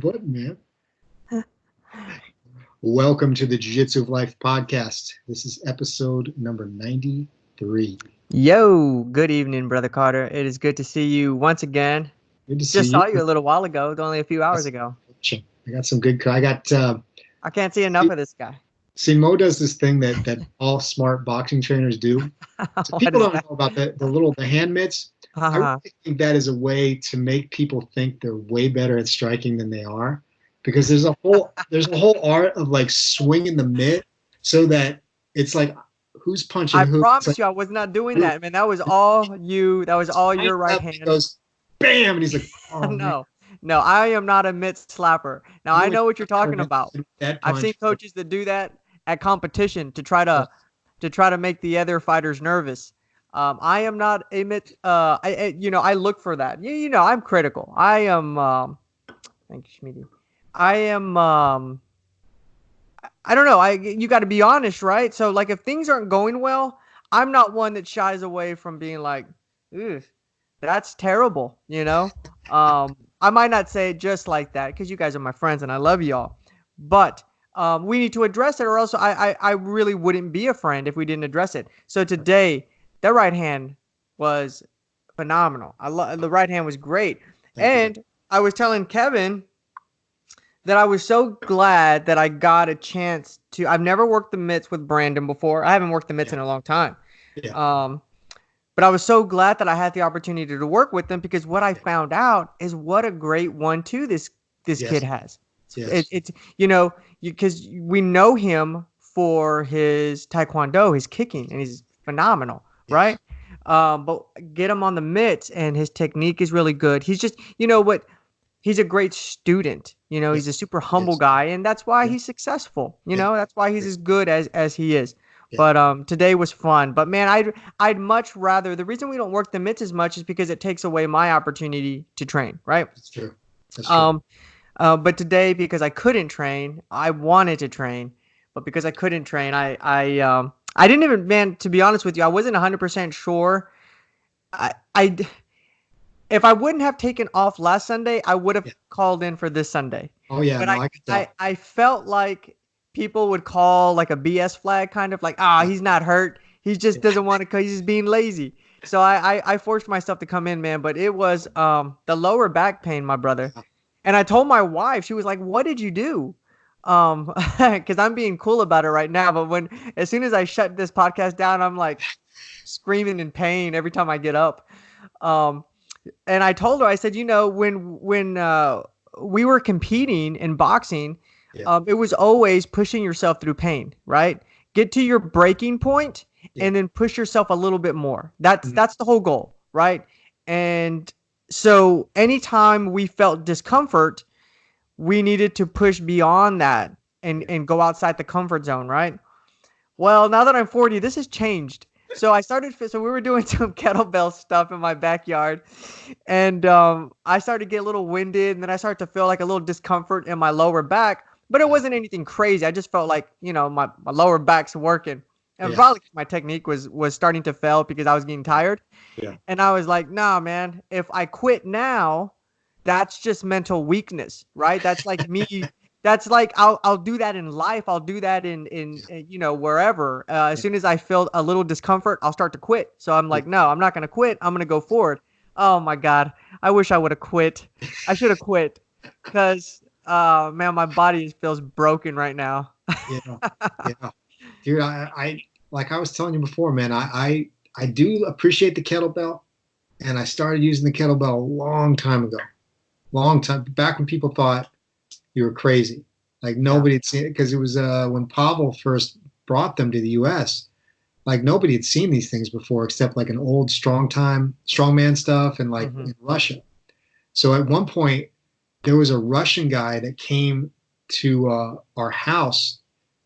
button, man. Welcome to the Jiu-Jitsu of Life podcast. This is episode number 93. Yo, good evening, Brother Carter. It is good to see you once again. Good to see Just you. saw you a little while ago, only a few hours ago. I got some good. I can't see enough of this guy. See, Mo does this thing that all smart boxing trainers do. So people don't know about the hand mitts. I really think that is a way to make people think they're way better at striking than they are, because there's a whole art of like swinging the mitt so that it's like who's punching who. I promise you, I was not doing that, man. That was all you. That was all your right hand. Goes bam, and he's like, oh, no, I am not a mitt slapper. Now I know what you're talking about. I've seen coaches that do that at competition to try to make the other fighters nervous. I am not a mitt. I look for that. I'm critical. I am. Thank you, Schmitty. I am. I don't know. You got to be honest, right? So, like, if things aren't going well, I'm not one that shies away from being like, "Ugh, that's terrible." I might not say it just like that because you guys are my friends and I love y'all, but we need to address it, or else I really wouldn't be a friend if we didn't address it. So today, that right hand was phenomenal. The right hand was great, and I was telling Kevin that I was so glad that I got a chance to. I've never worked the mitts with Brandon before. I haven't worked the mitts in a long time. Yeah. But I was so glad that I had the opportunity to work with them, because what I found out is what a great 1-2 this kid has. Yes. It's because we know him for his taekwondo, his kicking, and he's phenomenal, right? But get him on the mitts, and his technique is really good. He's just, he's a great student. He's a super humble guy, and that's why he's successful. That's why he's as good as he is. Yeah. But today was fun. But man, I'd much rather. The reason we don't work the mitts as much is because it takes away my opportunity to train. Right? That's true. That's true. But today, because I couldn't train, I wanted to train, but because I couldn't train, I didn't even, man. To be honest with you, I wasn't 100% sure. If I wouldn't have taken off last Sunday, I would have called in for this Sunday. Oh yeah, but I felt like people would call like a BS flag, kind of like, he's not hurt. He just doesn't want to, because he's just being lazy. So I forced myself to come in, man. But it was the lower back pain, my brother. And I told my wife, she was like, what did you do? Because I'm being cool about it right now. But as soon as I shut this podcast down, I'm like screaming in pain every time I get up. And I told her, I said, when we were competing in boxing, it was always pushing yourself through pain, right? Get to your breaking point and then push yourself a little bit more. That's the whole goal, right? And so anytime we felt discomfort, we needed to push beyond that and go outside the comfort zone, right? Well, now that I'm 40, this has changed. So we were doing some kettlebell stuff in my backyard, and I started to get a little winded, and then I started to feel like a little discomfort in my lower back, but it wasn't anything crazy. I just felt like, my lower back's working, and probably my technique was starting to fail because I was getting tired. Yeah. And I was like, nah, man, if I quit now, that's just mental weakness, right? That's like me. That's like, I'll do that in life. I'll do that in wherever. As soon as I feel a little discomfort, I'll start to quit. So I'm like, no, I'm not going to quit. I'm going to go forward. Oh my God. I wish I would have quit. I should have quit, because, man, my body feels broken right now. Yeah. Dude, I like I was telling you before, man, I do appreciate the kettlebell, and I started using the kettlebell a long time ago. Back when people thought you were crazy. Like nobody had seen it, because it was when Pavel first brought them to the U.S. Like nobody had seen these things before, except like an old strongman stuff, and like in Russia. So at one point, there was a Russian guy that came to our house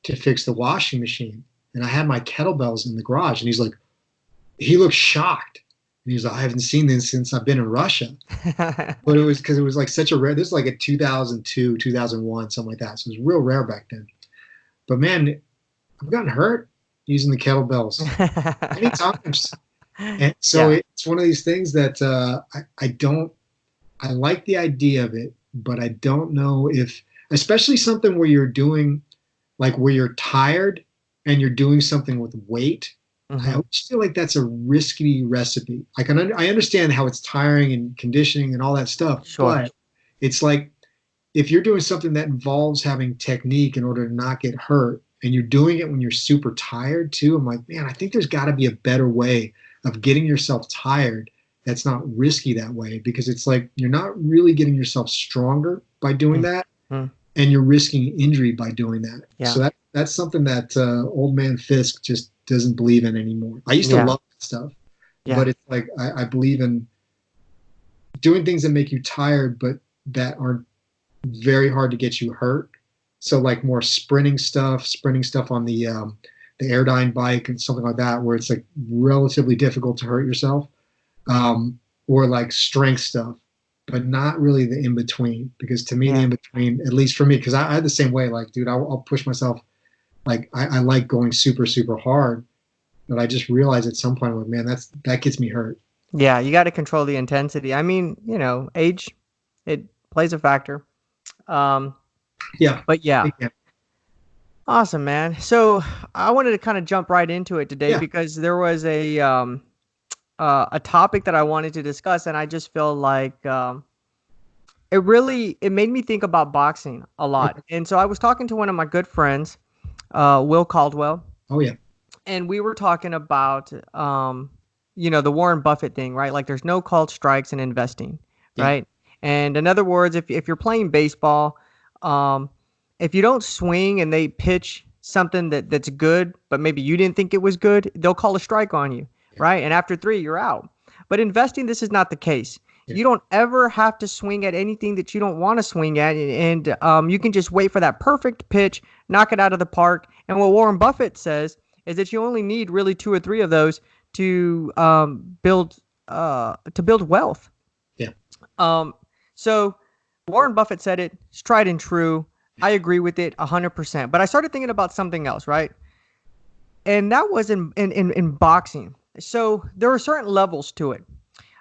to fix the washing machine, and I had my kettlebells in the garage, and he looked shocked. And he was like, I haven't seen this since I've been in Russia. But it was because it was like such a rare, this was like a 2002, 2001, something like that. So it was real rare back then. But man, I've gotten hurt using the kettlebells many times. And so it's one of these things that I like the idea of it, but I don't know if, especially something where you're doing, like where you're tired and you're doing something with weight. I Mm-hmm. always feel like that's a risky recipe. I understand how it's tiring and conditioning and all that stuff, Sure. but it's like if you're doing something that involves having technique in order to not get hurt, and you're doing it when you're super tired too, I'm like, man, I think there's got to be a better way of getting yourself tired that's not risky that way, because it's like you're not really getting yourself stronger by doing that, Mm-hmm. and you're risking injury by doing that. Yeah. So that's something that old man Fisk just doesn't believe in anymore. I used to Yeah. love that stuff, Yeah. but it's like I believe in doing things that make you tired, but that aren't very hard to get you hurt. So like more sprinting stuff on the Airdyne bike and something like that, where it's like relatively difficult to hurt yourself, or like strength stuff, but not really the in between. Because to me, the Yeah. in between, at least for me, because I had the same way. Like, dude, I'll push myself. Like, I like going super super hard, but I just realized at some point, like, man, that gets me hurt. Yeah. You got to control the intensity. I mean, age, it plays a factor. Um, Yeah, but yeah. yeah, Awesome, man. So I wanted to kind of jump right into it today yeah. because there was a topic that I wanted to discuss, and I just feel like it made me think about boxing a lot. Okay. And so I was talking to one of my good friends, Will Caldwell, Oh yeah, and we were talking about the Warren Buffett thing, right? Like there's no called strikes in investing, yeah, right? And in other words, if you're playing baseball, um, if you don't swing and they pitch something that's good, but maybe you didn't think it was good, they'll call a strike on you, yeah, right? And after three, you're out. But investing, this is not the case. yeah, You don't ever have to swing at anything that you don't want to swing at, and you can just wait for that perfect pitch, knock it out of the park. And what Warren Buffett says is that you only need really two or three of those to build wealth. yeah. Um, so Warren Buffett said it. It's tried and true. I agree with it 100%. But I started thinking about something else, right? And that was in boxing. So there are certain levels to it.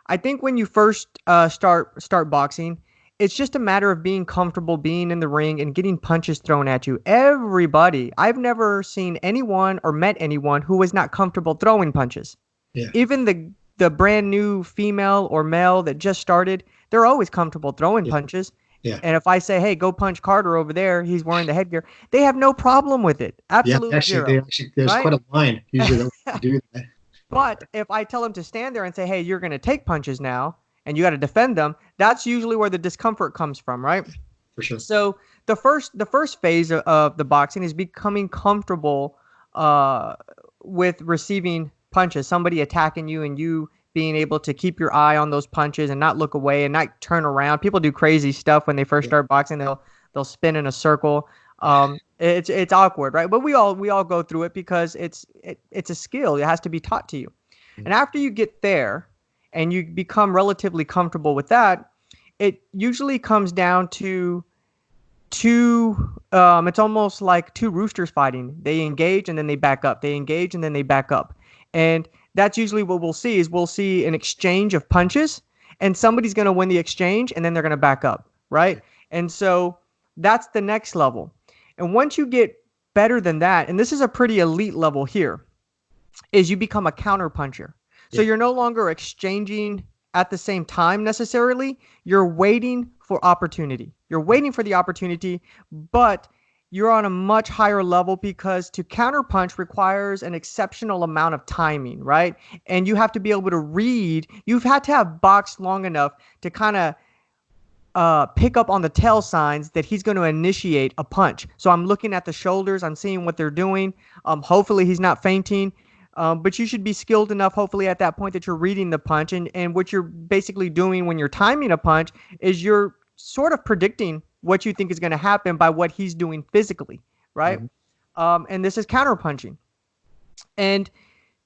I think when you first start boxing, it's just a matter of being comfortable being in the ring and getting punches thrown at you. Everybody, I've never seen anyone or met anyone who was not comfortable throwing punches. Yeah. Even the brand new female or male that just started, they're always comfortable throwing Yeah. punches. Yeah. And if I say, "Hey, go punch Carter over there," he's wearing the headgear. They have no problem with it. Yeah. Absolute They zero, actually, there's right? quite a line usually that we do that. But if I tell him to stand there and say, "Hey, you're going to take punches now and you got to defend them," that's usually where the discomfort comes from, right? For sure. So the first phase of the boxing is becoming comfortable with receiving punches, somebody attacking you and you being able to keep your eye on those punches and not look away and not turn around. People do crazy stuff when they first Yeah. start boxing. They'll spin in a circle. It's awkward, right? But we all go through it because it's a skill. It has to be taught to you. Mm. And after you get there and you become relatively comfortable with that, it usually comes down to two it's almost like two roosters fighting. They engage and then they back up. They engage and then they back up. And that's usually what we'll see an exchange of punches, and somebody's going to win the exchange and then they're going to back up, right? And so that's the next level. And once you get better than that, and this is a pretty elite level here, is you become a counter puncher. So Yeah. you're no longer exchanging at the same time necessarily. You're waiting for opportunity. You're waiting for the opportunity, but you're on a much higher level because to counterpunch requires an exceptional amount of timing, right? And you have to be able to read. You've had to have boxed long enough to kind of pick up on the tail signs that he's going to initiate a punch. So I'm looking at the shoulders. I'm seeing what they're doing. Hopefully he's not fainting. But you should be skilled enough, hopefully, at that point that you're reading the punch. And what you're basically doing when you're timing a punch is you're sort of predicting what you think is going to happen by what he's doing physically, right? Mhm. And this is counterpunching. And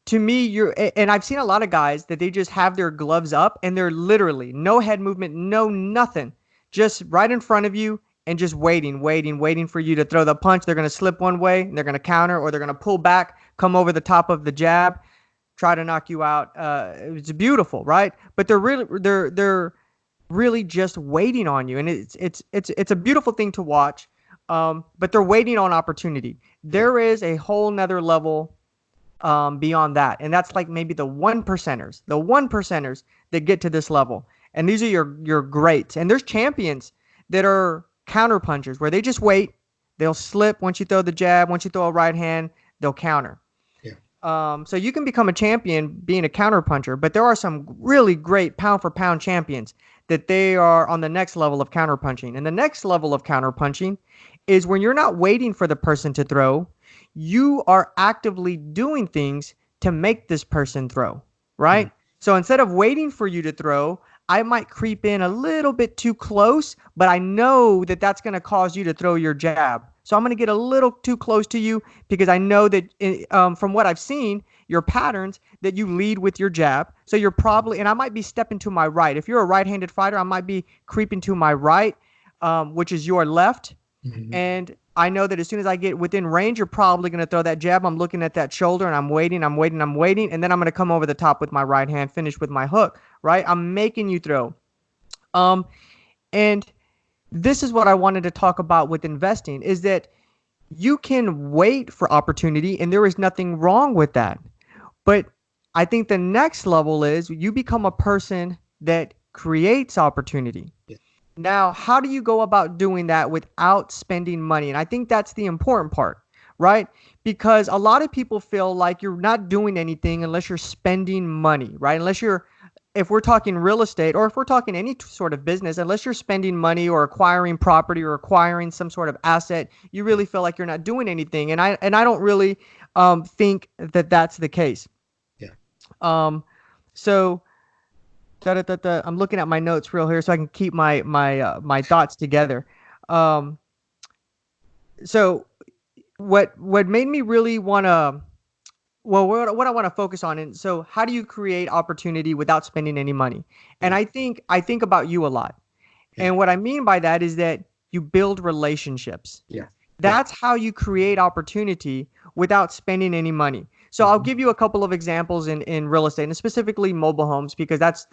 to me, and I've seen a lot of guys that they just have their gloves up and they're literally no head movement, no nothing, just right in front of you and just waiting for you to throw the punch. They're going to slip one way and they're going to counter, or they're going to pull back, come over the top of the jab, try to knock you out. It's beautiful, right? But they're really just waiting on you, and it's a beautiful thing to watch. But they're waiting on opportunity. Yeah. There is a whole nother level beyond that, and that's like maybe the one percenters that get to this level, and these are your greats. And there's champions that are counter punchers where they just wait, they'll slip once you throw the jab, once you throw a right hand, they'll counter. Yeah. So you can become a champion being a counter puncher, but there are some really great pound for pound champions that they are on the next level of counter punching. And the next level of counter punching is when you're not waiting for the person to throw, you are actively doing things to make this person throw, right? Mhm. So instead of waiting for you to throw, I might creep in a little bit too close, but I know that that's going to cause you to throw your jab. So I'm going to get a little too close to you because I know that from what I've seen, your patterns, that you lead with your jab. So you're probably, and I might be stepping to my right. If you're a right-handed fighter, I might be creeping to my right, which is your left. Mhm. And I know that as soon as I get within range, you're probably going to throw that jab. I'm looking at that shoulder and I'm waiting. And then I'm going to come over the top with my right hand, finish with my hook, right? I'm making you throw. Um, and this is what I wanted to talk about with investing is that you can wait for opportunity and there is nothing wrong with that. But I think the next level is you become a person that creates opportunity. Yeah. Now, how do you go about doing that without spending money? And I think that's the important part, right? Because a lot of people feel like you're not doing anything unless you're spending money, right? If we're talking real estate or if we're talking any sort of business, unless you're spending money or acquiring property or acquiring some sort of asset, you really feel like you're not doing anything. And I don't really think that that's the case. Yeah. Um, so I'm looking at my notes real here so I can keep my thoughts together. Um, so what made me really want to what I want to focus on, and so how do you create opportunity without spending any money? And Yeah. I think about you a lot. Yeah. And what I mean by that is that you build relationships. Yeah. Yeah. That's how you create opportunity without spending any money. So I'll Mhm. give you a couple of examples in real estate, and specifically mobile homes, because that's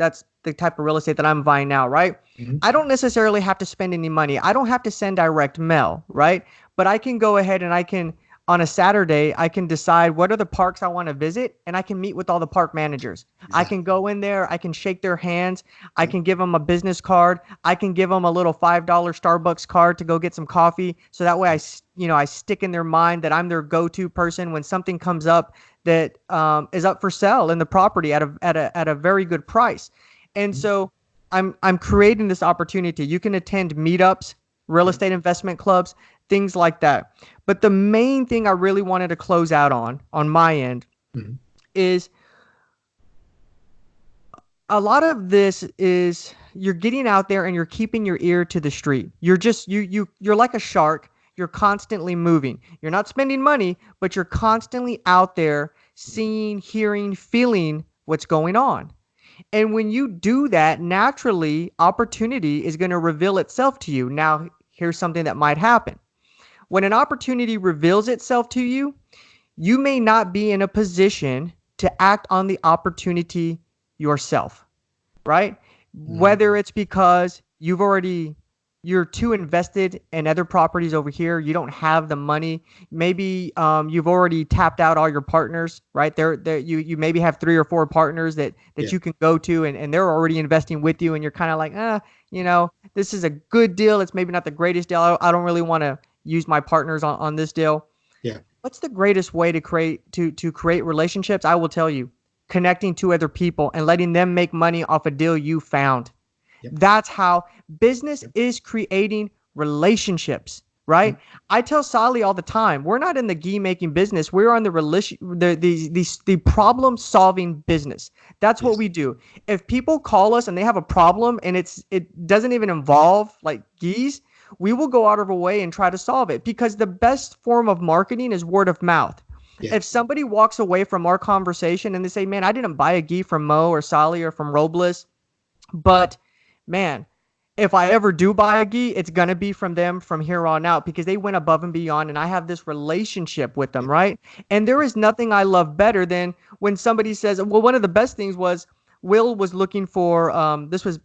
the type of real estate that I'm buying now, right? Mhm. I don't necessarily have to spend any money. I don't have to send direct mail, right? But I can go ahead and I can on a Saturday, I can decide what are the parks I want to visit, and I can meet with all the park managers. I Exactly. can go in there, I can shake their hands, I Yep. can give them a business card, I can give them a little $5 Starbucks card to go get some coffee. So that way, I stick in their mind that I'm their go-to person when something comes up that is up for sale in the property at a very good price. And Mhm. so I'm creating this opportunity. You can attend meetups, real Yep. estate investment clubs, things like that. But the main thing I really wanted to close out on my end Mhm. is a lot of this is you're getting out there and you're keeping your ear to the street. You're just you're like a shark. You're constantly moving. You're not spending money, but you're constantly out there seeing, hearing, feeling what's going on. And when you do that, naturally, opportunity is going to reveal itself to you. Now, here's something that might happen. When an opportunity reveals itself to you, you may not be in a position to act on the opportunity yourself, right? Mhm. Whether it's because you're too invested in other properties over here, you don't have the money. Maybe you've already tapped out all your partners, right? You maybe have three or four partners that Yeah. you can go to, and they're already investing with you, and you're kind of like, this is a good deal. It's maybe not the greatest deal. I don't really want to use my partners on this deal. Yeah. What's the greatest way to create relationships? I will tell you, connecting to other people and letting them make money off a deal you found. Yep. That's how business Yep. is creating relationships, right? Yep. I tell Sally all the time, we're not in the gi making business. We're on the problem solving business. That's what Yes. we do. If people call us and they have a problem and it doesn't even involve like gis, we will go out of our way and try to solve it because the best form of marketing is word of mouth. Yeah. If somebody walks away from our conversation and they say, "Man, I didn't buy a gi from Mo or Sally or from Robles, but man, if I ever do buy a gi, it's going to be from them from here on out because they went above and beyond and I have this relationship with them, Yep. right?" And there is nothing I love better than when somebody says, well, one of the best things was Will was looking for, this was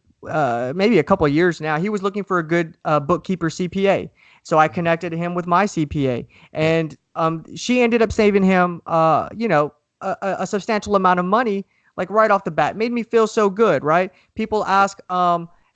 maybe a couple of years now. He was looking for a good bookkeeper CPA. So I connected him with my CPA, Yeah. and she ended up saving him, a substantial amount of money, like right off the bat. Made me feel so good, right? People ask,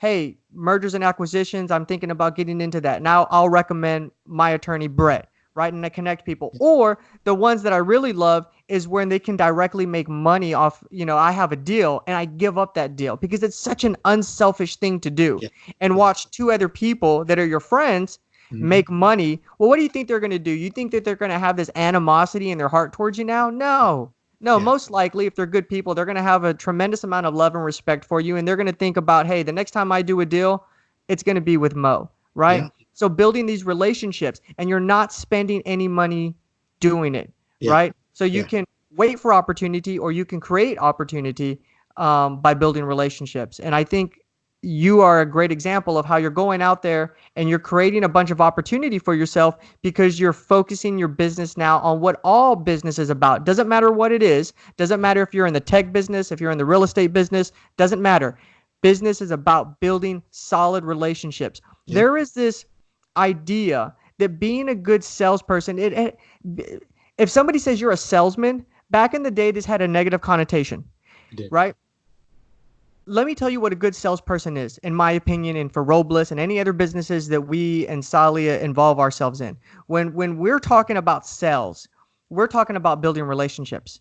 hey, mergers and acquisitions, I'm thinking about getting into that. Now I'll recommend my attorney, Brett, right? And I connect people. Or the ones that I really love is when they can directly make money off, I have a deal and I give up that deal because it's such an unselfish thing to do. Yeah. And Yeah. watch two other people that are your friends Mhm. make money. Well, what do you think they're going to do? You think that they're going to have this animosity in their heart towards you now? No. No, Yeah. most likely, if they're good people, they're going to have a tremendous amount of love and respect for you. And they're going to think about, hey, the next time I do a deal, it's going to be with Mo, right? Yeah. So building these relationships, and you're not spending any money doing it, Yeah. right? So you Yeah. can wait for opportunity, or you can create opportunity by building relationships. And I think you are a great example of how you're going out there and you're creating a bunch of opportunity for yourself because you're focusing your business now on what all business is about. Doesn't matter what it is. Doesn't matter if you're in the tech business, if you're in the real estate business, doesn't matter. Business is about building solid relationships. Yeah. There is this idea that being a good salesperson, if somebody says you're a salesman, back in the day, this had a negative connotation, I did. right? Let me tell you what a good salesperson is, in my opinion, and for Robles and any other businesses that we and Salia involve ourselves in. When we're talking about sales, we're talking about building relationships.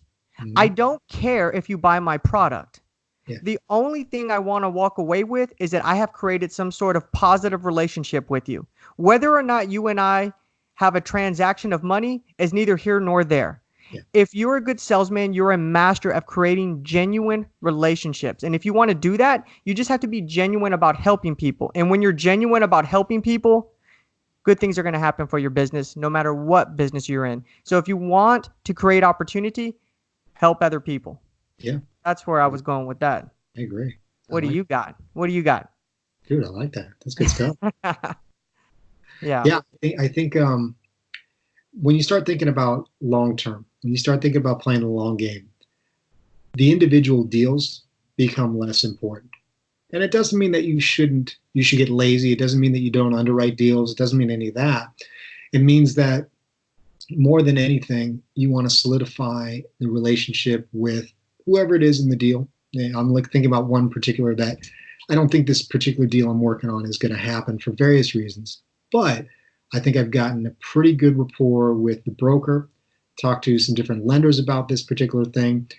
I Mhm. don't care if you buy my product. Yeah. The only thing I want to walk away with is that I have created some sort of positive relationship with you. Whether or not you and I have a transaction of money is neither here nor there. Yeah. If you're a good salesman, you're a master of creating genuine relationships. And if you want to do that, you just have to be genuine about helping people. And when you're genuine about helping people, good things are going to happen for your business, no matter what business you're in. So if you want to create opportunity, help other people. Yeah. That's where I was going with that. I agree. I What do like, you got? What do you got? dude, I like that. That's good stuff. Yeah. Yeah. I think when you start thinking about long term, when you start thinking about playing the long game, the individual deals become less important. And it doesn't mean that you should get lazy. It doesn't mean that you don't underwrite deals. It doesn't mean any of that. It means that more than anything, you want to solidify the relationship with whoever it is in the deal. And I'm like thinking about one particular that I don't think this particular deal I'm working on is going to happen for various reasons. But I think I've gotten a pretty good rapport with the broker, talked to some different lenders about this particular thing.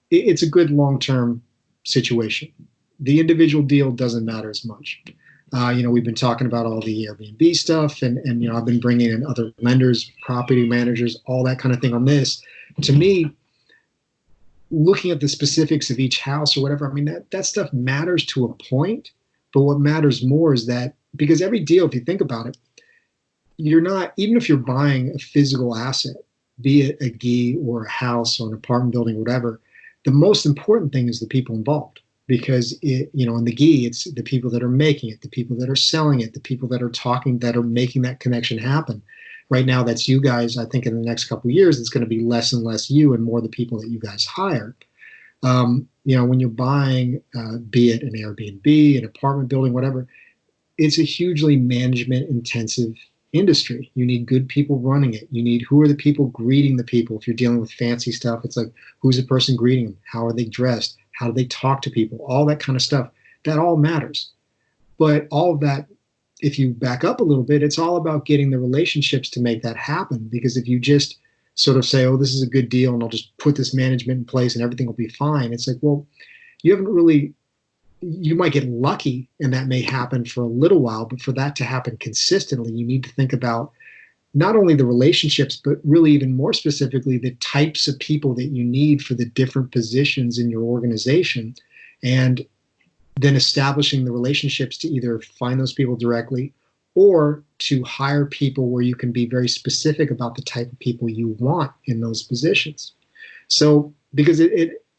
It's a good long-term situation. The individual deal doesn't matter as much. We've been talking about all the Airbnb stuff, and I've been bringing in other lenders, property managers, all that kind of thing on this. To me, looking at the specifics of each house or whatever, I mean that stuff matters to a point, but what matters more is that because every deal, if you think about it, you're not even if you're buying a physical asset, be it a gi or a house or an apartment building, or whatever. The most important thing is the people involved because in the gi, it's the people that are making it, the people that are selling it, the people that are talking, that are making that connection happen. Right now, that's you guys. I think in the next couple of years, it's going to be less and less you and more the people that you guys hire. When you're buying, be it an Airbnb, an apartment building, whatever, it's a hugely management intensive industry. You need good people running it. You need who are the people greeting the people. If you're dealing with fancy stuff, it's like who's the person greeting them? How are they dressed? How do they talk to people? All that kind of stuff. That all matters. But all of that, if you back up a little bit, it's all about getting the relationships to make that happen. Because if you just sort of say, oh, this is a good deal and I'll just put this management in place and everything will be fine, it's like, well, you haven't really you might get lucky and that may happen for a little while, but for that to happen consistently, you need to think about not only the relationships, but really even more specifically, the types of people that you need for the different positions in your organization. And then establishing the relationships to either find those people directly or to hire people where you can be very specific about the type of people you want in those positions. So, because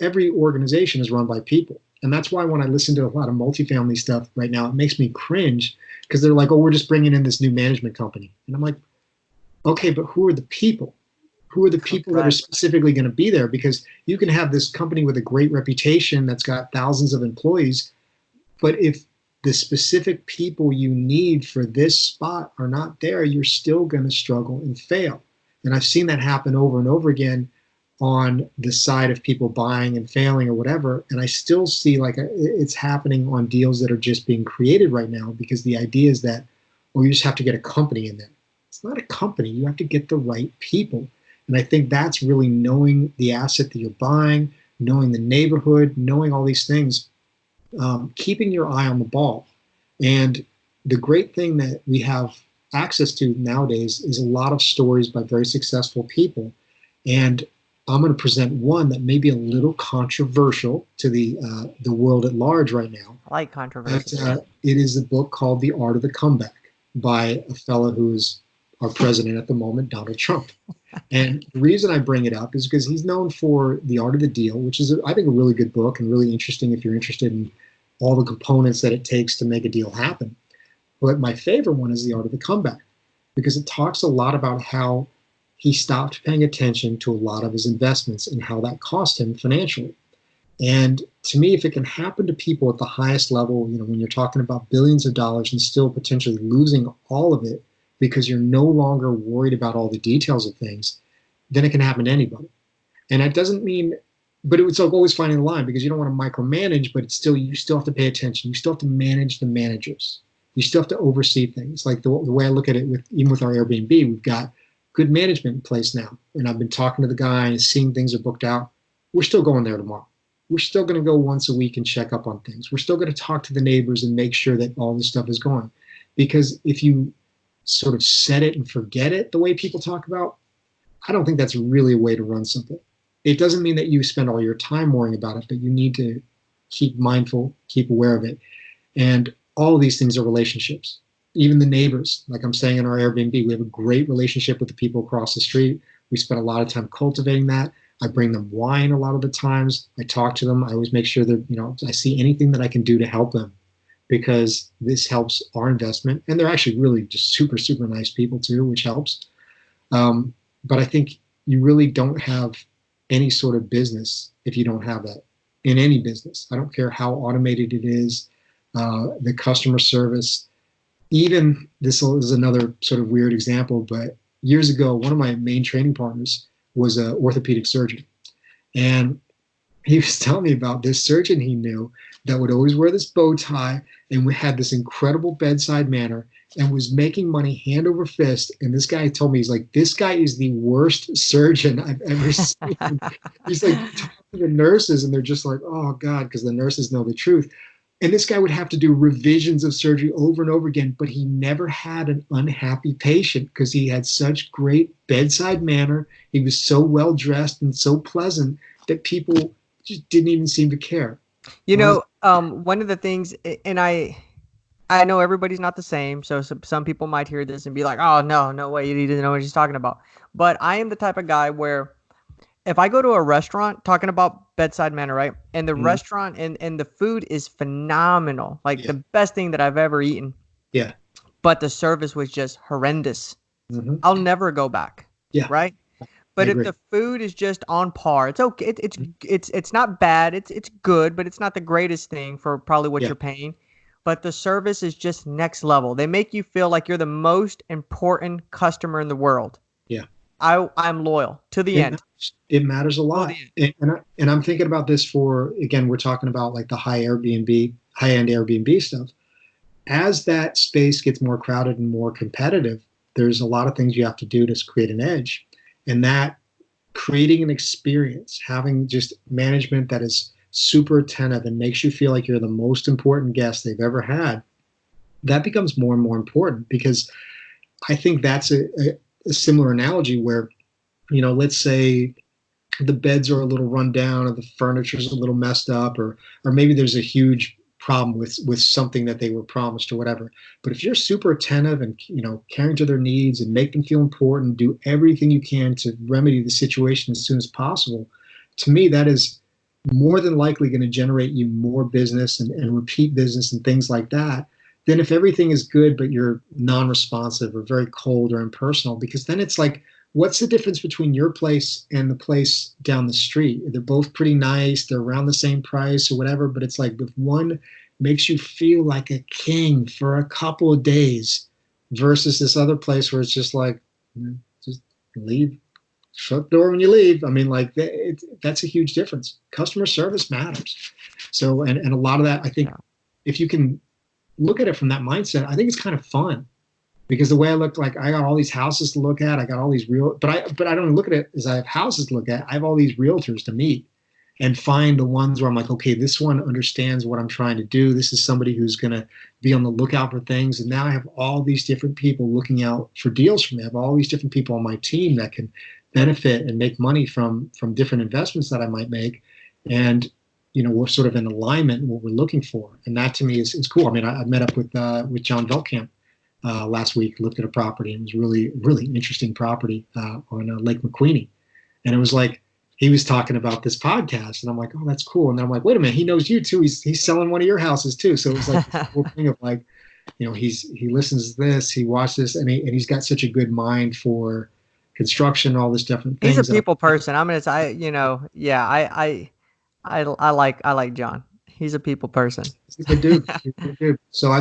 every organization is run by people. And that's why when I listen to a lot of multifamily stuff right now, it makes me cringe because they're like, oh, we're just bringing in this new management company. And I'm like, okay, but who are the people? Who are the people that are Right. specifically going to be there? Because you can have this company with a great reputation that's got thousands of employees, but if the specific people you need for this spot are not there, you're still going to struggle and fail. And I've seen that happen over and over again on the side of people buying and failing or whatever. And I still see like it's happening on deals that are just being created right now because the idea is that, well, you just have to get a company in there. It's not a company. You have to get the right people. And I think that's really knowing the asset that you're buying, knowing the neighborhood, knowing all these things, keeping your eye on the ball. And the great thing that we have access to nowadays is a lot of stories by very successful people. And I'm going to present one that may be a little controversial to the world at large right now. I like controversy. It is a book called The Art of the Comeback by a fellow who is our president at the moment, Donald Trump. And the reason I bring it up is because he's known for The Art of the Deal, which is, I think, a really good book and really interesting if you're interested in all the components that it takes to make a deal happen. But my favorite one is The Art of the Comeback because it talks a lot about how he stopped paying attention to a lot of his investments and how that cost him financially. And to me, if it can happen to people at the highest level, when you're talking about billions of dollars and still potentially losing all of it because you're no longer worried about all the details of things, then it can happen to anybody. And that doesn't mean, but it's always finding the line because you don't want to micromanage, but you still have to pay attention. You still have to manage the managers. You still have to oversee things. Like the way I look at it, even with our Airbnb, we've got good management in place now. And I've been talking to the guy and seeing things are booked out. We're still going there tomorrow. We're still going to go once a week and check up on things. We're still going to talk to the neighbors and make sure that all this stuff is going. Because if you sort of set it and forget it the way people talk about, I don't think that's really a way to run something. It doesn't mean that you spend all your time worrying about it, but you need to keep mindful, keep aware of it. And all of these things are relationships. Even the neighbors, like I'm saying in our Airbnb, we have a great relationship with the people across the street. We spend a lot of time cultivating that. I bring them wine a lot of the times. I talk to them. I always make sure that, I see anything that I can do to help them because this helps our investment. And they're actually really just super, super nice people too, which helps. But I think you really don't have any sort of business if you don't have that in any business. I don't care how automated it is, the customer service. Even this is another sort of weird example, but years ago, one of my main training partners was an orthopedic surgeon. And he was telling me about this surgeon he knew that would always wear this bow tie and we had this incredible bedside manner and was making money hand over fist. And this guy told me, he's like, this guy is the worst surgeon I've ever seen. He's like talking to the nurses and they're just like, oh God, because the nurses know the truth. And this guy would have to do revisions of surgery over and over again, but he never had an unhappy patient because he had such great bedside manner. He was so well dressed and so pleasant that people just didn't even seem to care. One of the things, and I know everybody's not the same, so some people might hear this and be like, oh, no way, you didn't know what he's talking about. But I am the type of guy where if I go to a restaurant, talking about bedside manner, right? And the restaurant and the food is phenomenal, like the best thing that I've ever eaten. Yeah. But the service was just horrendous. I'll never go back. Yeah. Right. But if the food is just on par, it's okay. It's not bad. It's good, but it's not the greatest thing for probably what you're paying. But the service is just next level. They make you feel like you're the most important customer in the world. Yeah. I'm loyal to the end. It matters a lot. And I'm thinking about this again, we're talking about like the high-end Airbnb stuff. As that space gets more crowded and more competitive, there's a lot of things you have to do to create an edge. And that creating an experience, having just management that is super attentive and makes you feel like you're the most important guest they've ever had, that becomes more and more important because I think that's a similar analogy where, let's say the beds are a little run down or the furniture's a little messed up or maybe there's a huge problem with something that they were promised or whatever. But if you're super attentive and, caring to their needs and make them feel important, do everything you can to remedy the situation as soon as possible, to me, that is more than likely going to generate you more business and repeat business and things like that than if everything is good, but you're non-responsive or very cold or impersonal, because then it's like, what's the difference between your place and the place down the street? They're both pretty nice. They're around the same price or whatever, but it's like if one makes you feel like a king for a couple of days versus this other place where it's just like, just leave, shut the door when you leave. I mean, like that's a huge difference. Customer service matters. So, and a lot of that, I think, Yeah. if you can look at it from that mindset, I think it's kind of fun because the way I look, like I got all these houses to look at, I got all these but I don't look at it as I have houses to look at. I have all these realtors to meet and find the ones where I'm like, okay, this one understands what I'm trying to do. This is somebody who's going to be on the lookout for things. And now I have all these different people looking out for deals for me. I have all these different people on my team that can benefit and make money from different investments that I might make. And we're sort of in alignment in what we're looking for, and that to me is cool. I mean, I met up with John Veltkamp last week, looked at a property, and it was really really interesting property on Lake McQueenie, and it was like he was talking about this podcast, and I'm like, oh, that's cool. And then I'm like, wait a minute, he knows you too. He's selling one of your houses too. So it was like this whole thing of like, he listens to this, he watches this, and he's got such a good mind for construction, all this different He's a things. people person. I mean, yeah, I like John. He's a people person. He's a good dude. He's a good dude. So I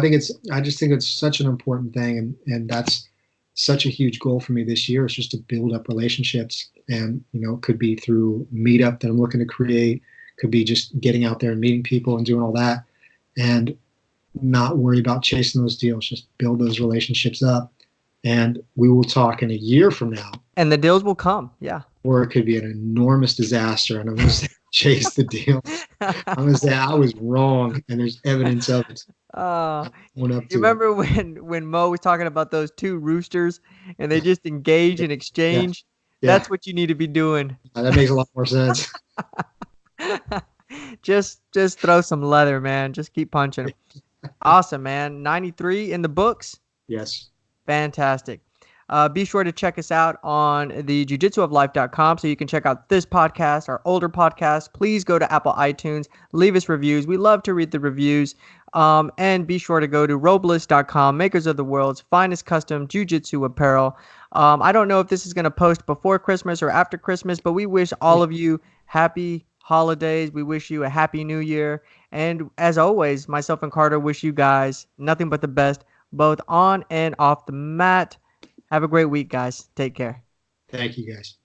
just think it's such an important thing, and that's such a huge goal for me this year is just to build up relationships, and it could be through meetup that I'm looking to create, could be just getting out there and meeting people and doing all that, and not worry about chasing those deals. Just build those relationships up, and we will talk in a year from now, And the deals will come. Yeah. or it could be an enormous disaster, and I'm going to chase the deal. I'm gonna say I was wrong, and there's evidence of it. Uh, Went up you to it. remember when Mo was talking about those two roosters and they just engage and Yeah, exchange? yeah, That's what you need to be doing. that makes a lot more sense. Just throw some leather, man. Just keep punching 'em. Awesome, man. 93 in the books. Yes, Fantastic. Be sure to check us out on the jujitsuoflife.com so you can check out this podcast, our older podcast. Please go to Apple iTunes, leave us reviews. We love to read the reviews. And be sure to go to robles.com, makers of the world's finest custom jiu-jitsu apparel. I don't know if this is going to post before Christmas or after Christmas, but we wish all of you happy holidays. We wish you a happy new year. And as always, myself and Carter wish you guys nothing but the best, both on and off the mat. Have a great week, guys. Take care. thank you guys.